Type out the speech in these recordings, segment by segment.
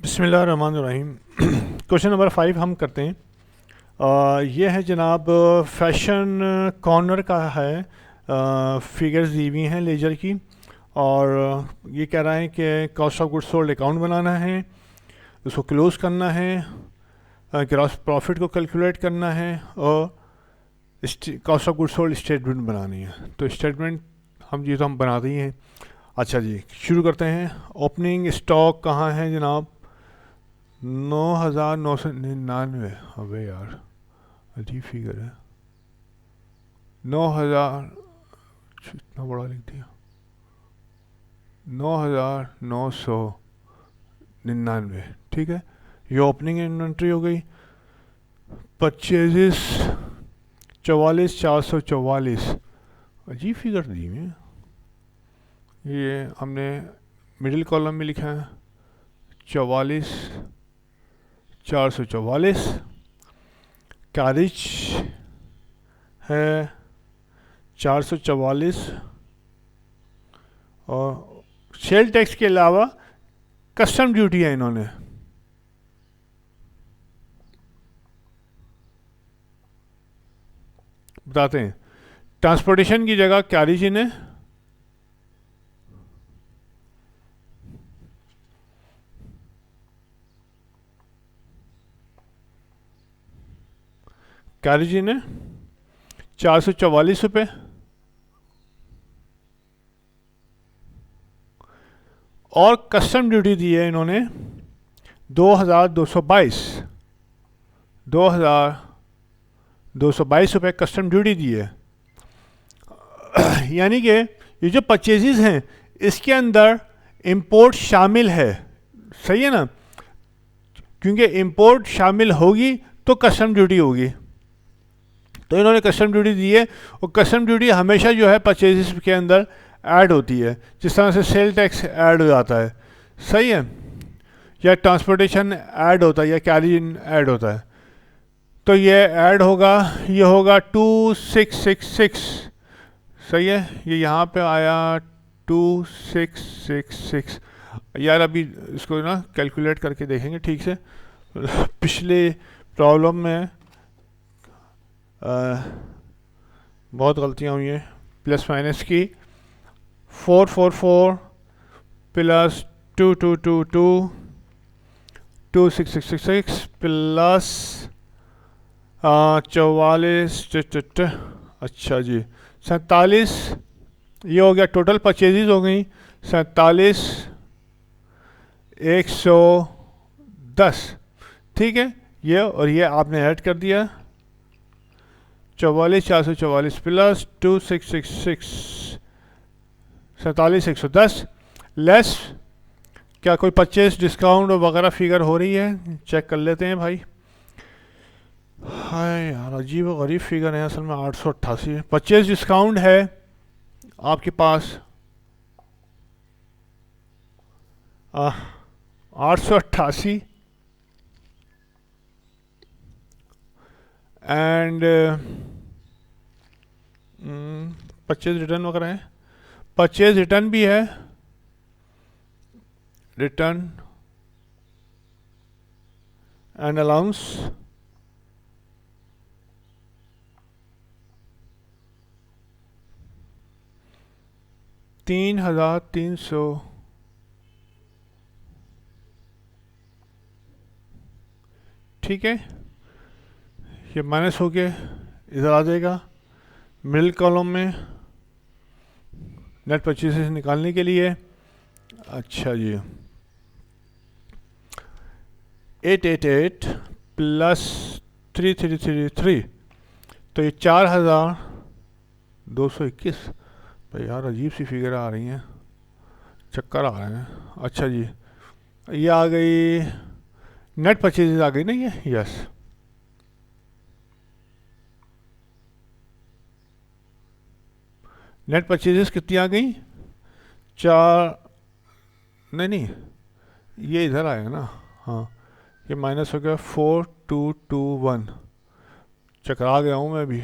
बिस्मिल्लाहिर्रहमानिर्रहीम। Question number 5 हम करते हैं। ये है जनाब, फैशन कॉर्नर का है। फिगर्स दी हुई हैं लेजर की, और ये कह रहा है कि cost of goods sold account बनाना है, उसको क्लोज करना है, ग्रॉस प्रॉफिट को कैलकुलेट करना है, और cost of goods sold statement बनानी है। तो स्टेटमेंट हम बनाते ही हैं। अच्छा जी, शुरू करते हैं। ओपनिंग स्टॉक कहाँ है जनाब? 9,999। अबे यार, अजीब फिगर है। 9,000, इतना बड़ा लिख दिया। 9,999, ठीक है। ये ओपनिंग इन्वेंट्री हो गई। परचेजेस 44,444। अजीब फिगर दी है। ये हमने मिडिल कॉलम में लिखा है 44,444। कैरिज है 444, और सेल टैक्स के अलावा कस्टम ड्यूटी है इन्होंने। बताते हैं। ट्रांसपोर्टेशन की जगह कैरिज इन है, कैरिज इन है 444 रुपये, और कस्टम ड्यूटी दी है इन्होंने 2,222। 2,222 रुपये कस्टम ड्यूटी दी है। यानी कि ये जो परचेजेस हैं इसके अंदर इंपोर्ट शामिल है। सही है ना? क्योंकि इंपोर्ट शामिल होगी तो कस्टम ड्यूटी होगी। तो इन्होंने कस्टम ड्यूटी दी है, और कस्टम ड्यूटी हमेशा जो है परचेजेस के अंदर ऐड होती है, जिस तरह से सेल टैक्स ऐड हो जाता है। सही है? या ट्रांसपोर्टेशन ऐड होता है, या कैरिज ऐड होता है। तो ये ऐड होगा, ये होगा 2666। सही है? ये यहाँ पे आया 2666। यार अभी इसको ना कैलकुलेट करके देखेंगे ठीक से। पिछले प्रॉब्लम में बहुत गलतियाँ हुई हैं। प्लस माइनस की 444 प्लस 2222 2666 प्लस 44। अच्छा जी, 47। ये हो गया, टोटल परचेजेज हो गई 47,110। ठीक है, ये और ये आपने ऐड कर दिया। 44,444 प्लस 2666 47,110 लेस। क्या कोई परचेज डिस्काउंट वगैरह फिगर हो रही है? चेक कर लेते हैं भाई। हाय यार, अजीब व गरीब फिगर है असल में। 888 परचेज डिस्काउंट है आपके पास 888। एंड परचेज रिटर्न वगैरह है। परचेज रिटर्न भी है, रिटर्न एंड अलाउंस। $3,300। ठीक है, ये माइनस होके इधर आ जाएगा मिडिल कॉलम में नेट परचेसेस निकालने के लिए। अच्छा जी, 888 प्लस 3333, तो ये 4,221। भाई यार, अजीब सी फिगर आ रही हैं, चक्कर आ रहे हैं। अच्छा जी, ये आ गई नेट परचेजेस आ गई ना ये? यस। नेट परचेजेस कितनी आ गई? 4, नहीं नहीं, ये इधर आएगा ना। हाँ, ये माइनस हो गया 4,221। चकरा गया हूँ मैं भी।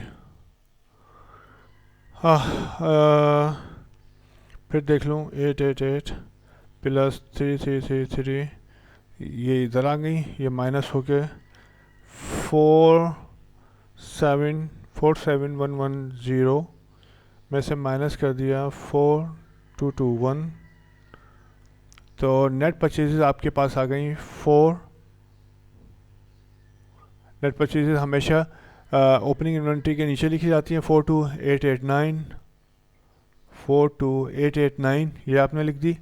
हाँ, फिर देख लूँ। 888 प्लस 3333 ये इधर आ गई, ये माइनस हो के 474110 में से माइनस कर दिया 4221, तो नेट परचेजेस आपके पास आ गई 4। नेट परचेजेस हमेशा ओपनिंग इन्वेंट्री के नीचे लिखी जाती हैं, 42889, 42889 ये आपने लिख दी।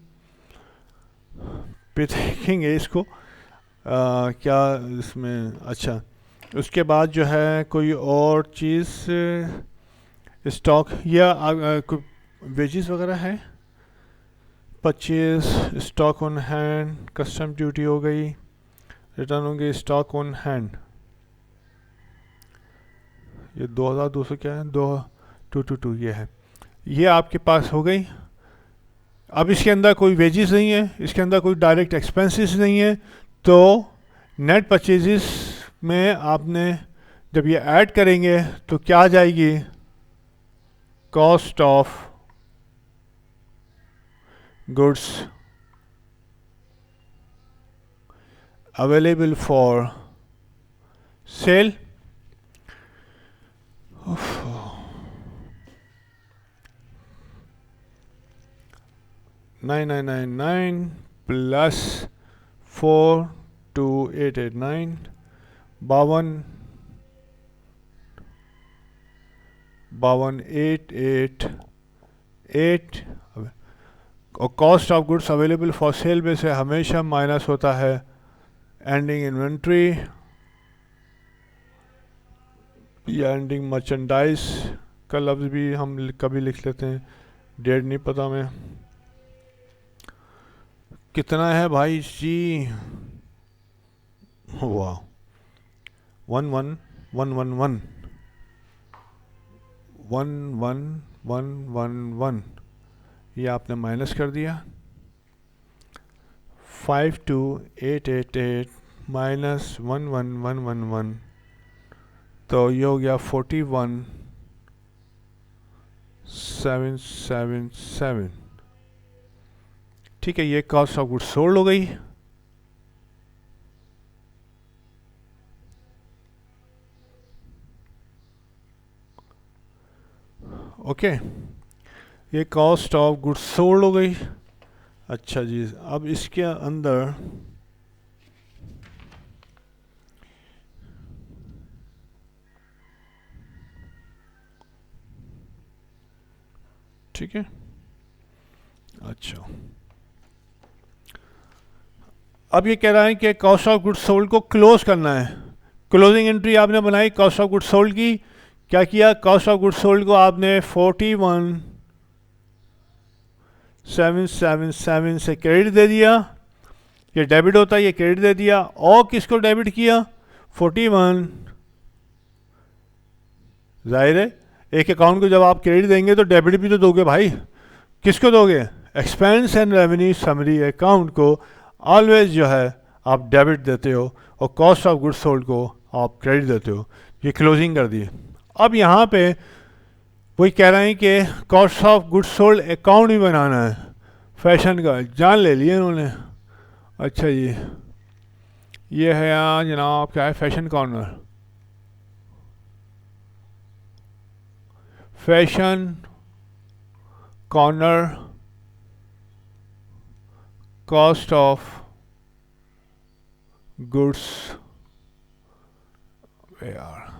फिर देखेंगे इसको क्या इसमें, अच्छा उसके बाद जो है कोई और चीज़ स्टॉक या वेजेस वगैरह है, purchase, stock on hand, custom duty हो गई, रिटर्न होंगे स्टॉक ऑन हैंड, ये 2200 क्या है, 2222 ये है, ये आपके पास हो गई। अब इसके अंदर कोई वेजेस नहीं है, इसके अंदर कोई डायरेक्ट एक्सपेंसेस नहीं है, तो नेट परचेजेस में आपने जब ये ऐड करेंगे तो क्या आ जाएगी, cost of goods available for sale, 9999 plus 42889, 52,888, और cost of goods available for sale में से हमेशा माइनस होता है एंडिंग इन्वेंट्री या एंडिंग मर्चेंडाइज का लफ्ज़ भी हम कभी लिख लेते हैं, डेट नहीं पता हमें कितना है भाई जी, वाह 11111 11111 ये आपने माइनस कर दिया, 52888 माइनस 11111, तो ये हो गया 41777। ठीक है, ये कॉस्ट ऑफ गुड्स सोल्ड हो गई। ओके, ये कॉस्ट ऑफ गुड्स सोल्ड हो गई। अच्छा जी, अब इसके अंदर ठीक है, अच्छा अब ये कह रहा है कि कॉस्ट ऑफ गुड्स सोल्ड को क्लोज करना है। क्लोजिंग एंट्री आपने बनाई कॉस्ट ऑफ गुड्स सोल्ड की, क्या किया, कॉस्ट ऑफ गुड्स सोल्ड को आपने 41,777 से क्रेडिट दे दिया, ये डेबिट होता है, ये क्रेडिट दे दिया, और किसको डेबिट किया, 41, जाहिर है एक अकाउंट को जब आप क्रेडिट देंगे तो डेबिट भी तो दोगे भाई, किसको दोगे, expense and revenue summary account को ऑलवेज जो है आप डेबिट देते हो, और कॉस्ट ऑफ गुड्स सोल्ड को आप क्रेडिट देते हो। ये क्लोजिंग कर दी। अब यहाँ पे वही कह रहे हैं कि cost of goods sold account भी बनाना है, फैशन का जान ले लिए उन्होंने। अच्छा जी, ये है यहाँ जनाब क्या है, fashion corner, fashion corner cost of goods were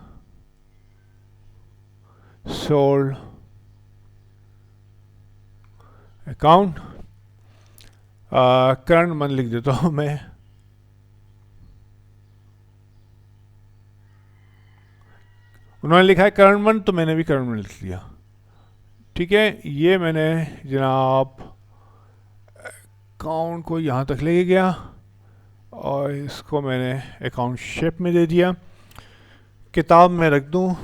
sold account, current month लिख देता हूँ मैं, उन्होंने लिखा है करंट मंथ तो मैंने भी करंट मंथ लिख लिया। ठीक है, ये मैंने जनाब अकाउंट को यहाँ तक लेके गया और इसको मैंने अकाउंट शेप में दे दिया, किताब में रख दूँ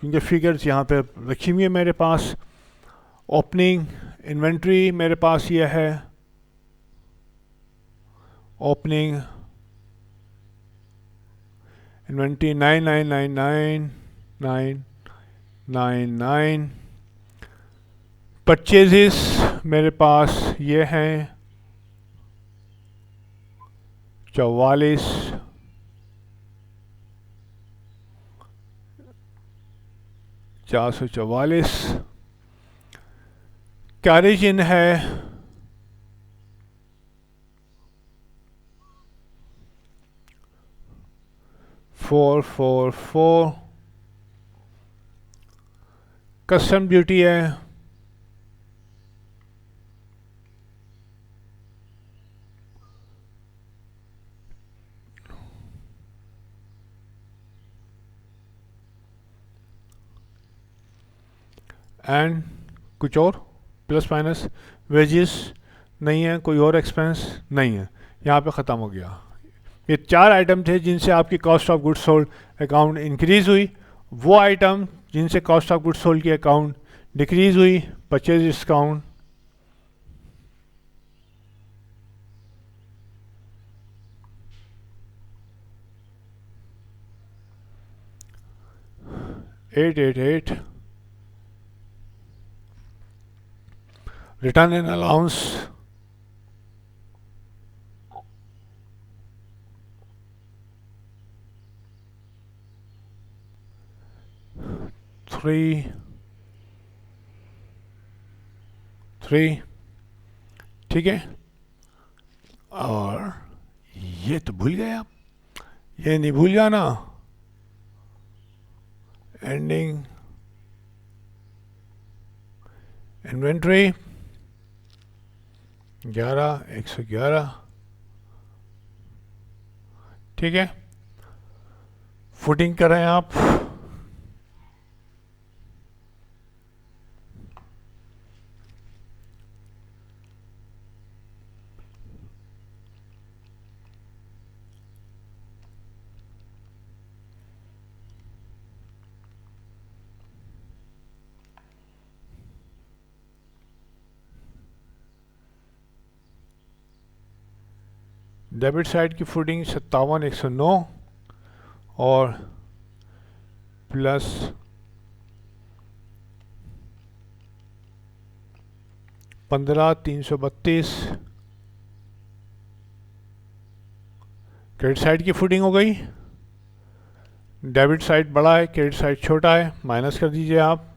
क्योंकि फिगर्स यहाँ पे रखी हुई है मेरे पास। ओपनिंग इन्वेंट्री मेरे पास ये है, ओपनिंग इन्वेंट्री 9999,999। परचेजेस मेरे पास ये हैं 44, 444। कैरेज इन है 444। कस्टम ड्यूटी है 'एंड कुछ और प्लस माइनस। वेजेस नहीं है, कोई और एक्सपेंस नहीं है, यहाँ पे ख़त्म हो गया। ये 4 आइटम थे जिनसे आपकी cost of goods sold account increase हुई। वो आइटम जिनसे कॉस्ट ऑफ गुड्स सोल्ड की अकाउंट डिक्रीज़ हुई, purchase discount, $888। Return and allowance 3 ठीक है। और ये तो भूल गए आप, ये नहीं भूल जाना। Ending inventory 111। ठीक है, फुटिंग करें आप। डेबिट साइड की फुटिंग 57,109 और प्लस 15,332। क्रेडिट साइड की फुटिंग हो गई। डेबिट साइड बड़ा है, क्रेडिट साइड छोटा है, माइनस कर दीजिए आप।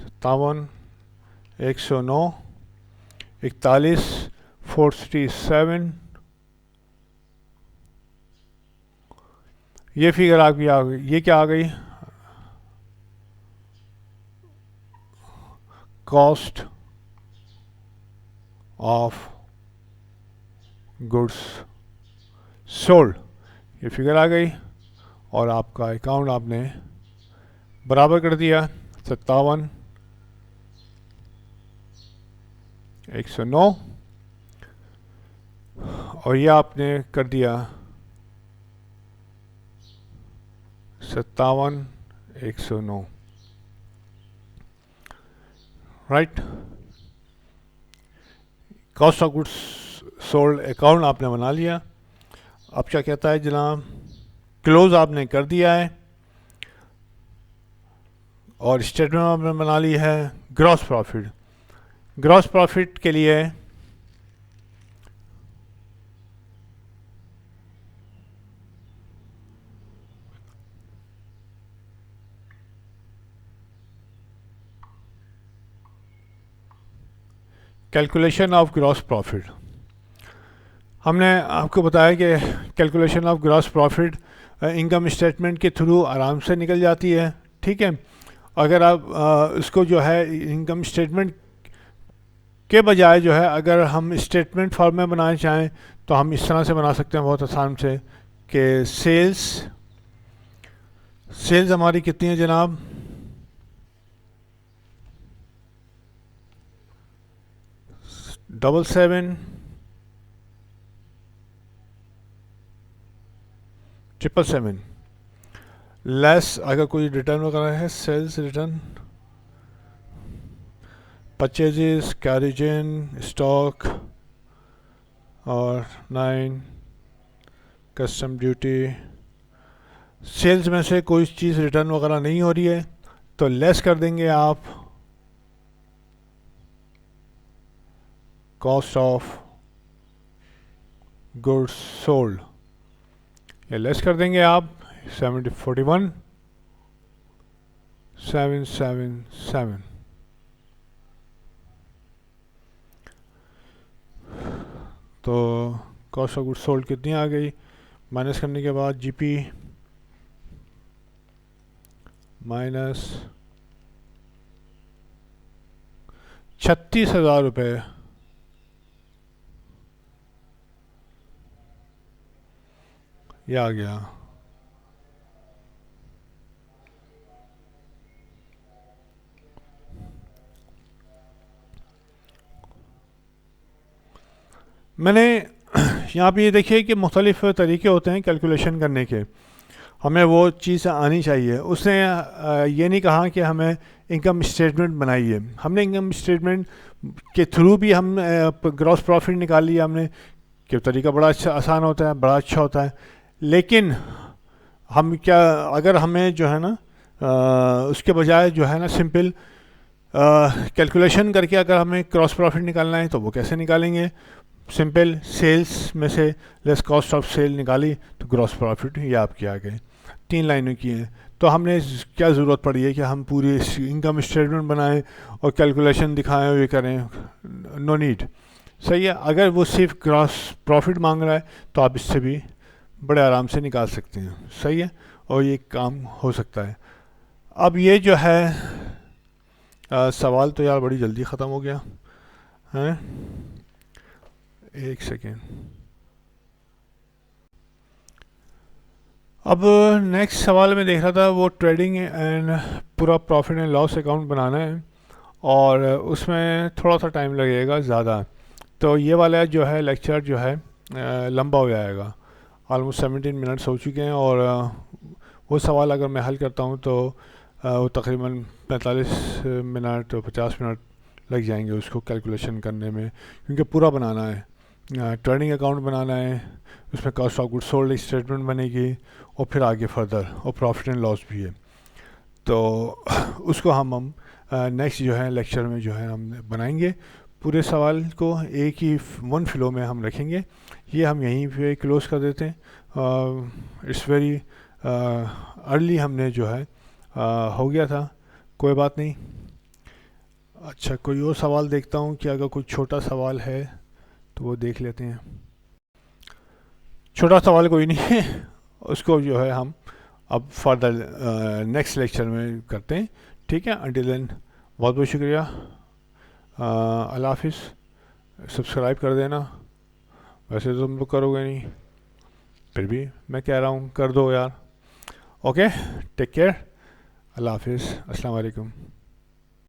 57,109, 41,467। ये फिगर आपकी आ गई। ये क्या आ गई? कॉस्ट ऑफ गुड्स सोल्ड, ये फिगर आ गई। और आपका अकाउंट आपने बराबर कर दिया 57,109 और ये आपने कर दिया 57,109। Right, cost of goods sold account आपने बना लिया। अब क्या कहता है जनाब? क्लोज आपने कर दिया है और स्टेटमेंट आपने बना ली है। ग्रॉस प्रॉफिट, ग्रॉस प्रॉफिट के लिए कैलकुलेशन ऑफ ग्रॉस प्रॉफिट, हमने आपको बताया कि calculation of gross profit income statement के थ्रू आराम से निकल जाती है। ठीक है, अगर आप इसको जो है इनकम स्टेटमेंट के बजाय जो है अगर हम स्टेटमेंट फॉर्म में बनाना चाहें तो हम इस तरह से बना सकते हैं बहुत आसान से कि सेल्स हमारी कितनी है जनाब? डबल 7,777 लेस अगर कोई रिटर्न वगैरह है, सेल्स रिटर्न, परचेजेस, कैरिजन, स्टॉक और 9 कस्टम ड्यूटी। सेल्स में से कोई चीज़ रिटर्न वगैरह नहीं हो रही है तो लेस कर देंगे आप कॉस्ट ऑफ गुड्स सोल्ड, या लेस कर देंगे आप 41 777। तो कॉस्ट ऑफ गुड्स सोल्ड कितनी आ गई, माइनस करने के बाद जीपी माइनस 36,000 रुपये। ये आ गया। मैंने यहाँ पे ये देखिए कि मुख्तलिफ़ तरीके होते हैं कैलकुलेशन करने के, हमें वो चीज़ आनी चाहिए। उसने ये नहीं कहा कि हमें इनकम स्टेटमेंट बनाइए, हमने इनकम स्टेटमेंट के थ्रू भी हम ग्रॉस प्रॉफिट निकाल लिया हमने, कि तरीका बड़ा अच्छा आसान होता है, बड़ा अच्छा होता है। लेकिन हम क्या, अगर हमें जो है ना उसके बजाय जो है ना सिंपल कैलकुलेशन करके अगर हमें क्रॉस प्रॉफिट निकालना है तो वो कैसे निकालेंगे? सिंपल सेल्स में से लेस कॉस्ट ऑफ सेल निकाली तो ग्रॉस प्रॉफिट ये आपके आ गए। 3 लाइनों की हैं, तो हमने क्या ज़रूरत पड़ी है कि हम पूरी इनकम स्टेटमेंट बनाएं और कैलकुलेशन दिखाएं और ये करें? No need. सही है। अगर वो सिर्फ ग्रॉस प्रॉफिट मांग रहा है तो आप इससे भी बड़े आराम से निकाल सकते हैं। सही है, और ये काम हो सकता है। अब ये जो है सवाल तो यार बड़ी जल्दी ख़त्म हो गया है। एक सेकेंड। अब नेक्स्ट सवाल में देख रहा था, वो ट्रेडिंग एंड पूरा प्रॉफिट एंड लॉस अकाउंट बनाना है और उसमें थोड़ा सा टाइम लगेगा ज़्यादा। तो ये वाला जो है लेक्चर जो है लंबा हो जाएगा, ऑलमोस्ट 17 मिनट्स हो चुके हैं। और वो सवाल अगर मैं हल करता हूँ तो वो तकरीबन 45 मिनट 50 मिनट लग जाएंगे उसको कैलकुलेशन करने में, क्योंकि पूरा बनाना है। ट्रेडिंग अकाउंट बनाना है, उसमें cost of goods sold statement बनेगी और फिर आगे फर्दर और प्रॉफिट एंड लॉस भी है। तो उसको हम नेक्स्ट जो है लेक्चर में जो है हम बनाएंगे। पूरे सवाल को एक ही वन फ्लो में हम रखेंगे। ये हम यहीं पे क्लोज़ कर देते हैं। इट्स वेरी अर्ली हमने जो है हो गया था, कोई बात नहीं। अच्छा, कोई और सवाल देखता हूँ कि अगर कोई छोटा सवाल है तो वो देख लेते हैं। छोटा सवाल कोई नहीं है, उसको जो है हम अब फर्दर नेक्स्ट लेक्चर में करते हैं। ठीक है, अंटिल देन बहुत बहुत शुक्रिया। अल्लाह हाफिज़। सब्सक्राइब कर देना, वैसे तो तुम लोग करोगे नहीं, फिर भी मैं कह रहा हूँ कर दो यार। ओके, टेक केयर, अल्लाह हाफिज़, अस्सलाम वालेकुम।